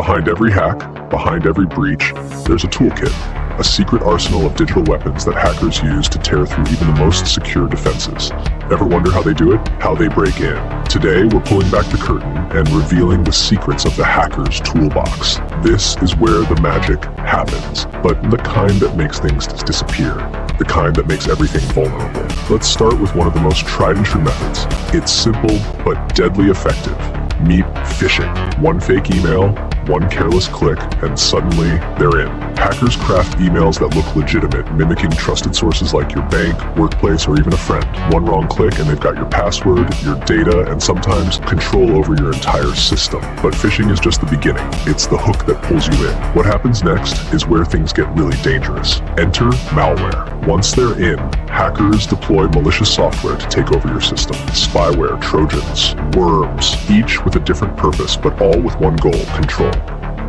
Behind every hack, behind every breach, there's a toolkit, a secret arsenal of digital weapons that hackers use to tear through even the most secure defenses. Ever wonder how they do it? How they break in? Today, we're pulling back the curtain and revealing the secrets of the hacker's toolbox. This is where the magic happens, but the kind that makes things disappear, the kind that makes everything vulnerable. Let's start with one of the most tried and true methods. It's simple, but deadly effective. Meet phishing. One fake email, one careless click, and suddenly they're in. Hackers craft emails that look legitimate, mimicking trusted sources like your bank, workplace, or even a friend. One wrong click and they've got your password, your data, and sometimes control over your entire system. But phishing is just the beginning. It's the hook that pulls you in. What happens next is where things get really dangerous. Enter malware. Once they're in, hackers deploy malicious software to take over your system. Spyware, trojans, worms, each with a different purpose, but all with one goal: control.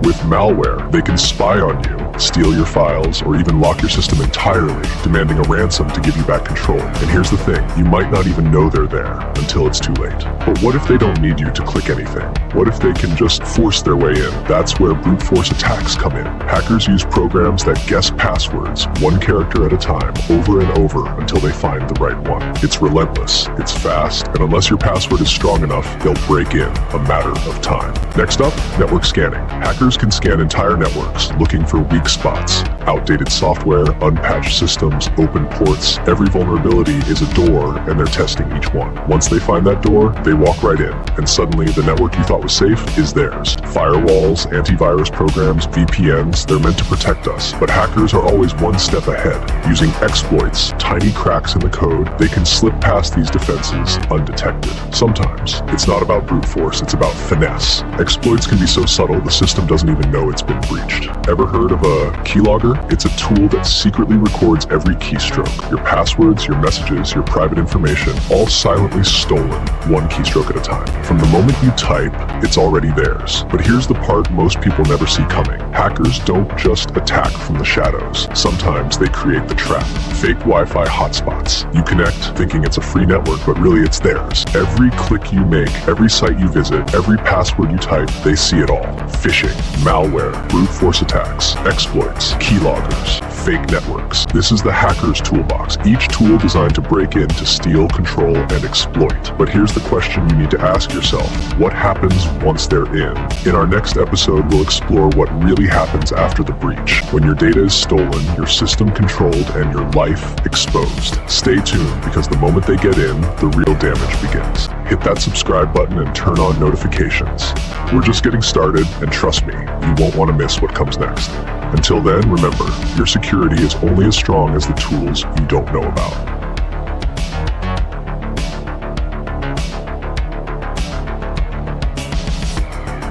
With malware, they can spy on you, steal your files, or even lock your system entirely, demanding a ransom to give you back control. And here's the thing, you might not even know they're there until it's too late. But what if they don't need you to click anything? What if they can just force their way in? That's where brute force attacks come in. Hackers use programs that guess passwords, one character at a time, over and over until they find the right one. It's relentless, it's fast, and unless your password is strong enough, they'll break in, a matter of time. Next up, network scanning. Hackers can scan entire networks, looking for weak spots, outdated software, unpatched systems, open ports. Every vulnerability is a door, and they're testing each one. Once they find that door, they walk right in, and suddenly the network you thought was safe is theirs. Firewalls, antivirus programs, VPNs, they're meant to protect us, but hackers are always one step ahead. Using exploits, tiny cracks in the code, they can slip past these defenses undetected. Sometimes, it's not about brute force, it's about finesse. Exploits can be so subtle the system doesn't even know it's been breached. Ever heard of a keylogger? It's a tool that secretly records every keystroke. Your passwords, your messages, your private information, all silently stolen, one keystroke at a time. From the moment you type, it's already theirs. But here's the part most people never see coming. Hackers don't just attack from the shadows. Sometimes they create the trap. Fake Wi-Fi hotspots. You connect thinking it's a free network, but really it's theirs. Every click you make, every site you visit, every password you type, they see it all. Phishing, malware, brute force attacks, exploits, keyloggers, fake networks. This is the hacker's toolbox, each tool designed to break in, to steal, control, and exploit. But here's the question you need to ask yourself. What happens once they're in? In our next episode, we'll explore what really happens after the breach, when your data is stolen, your system controlled, and your life exposed. Stay tuned, because the moment they get in, the real damage begins. Hit that subscribe button and turn on notifications. We're just getting started, and trust me, you won't want to miss what comes next. Until then, remember, your security is only as strong as the tools you don't know about.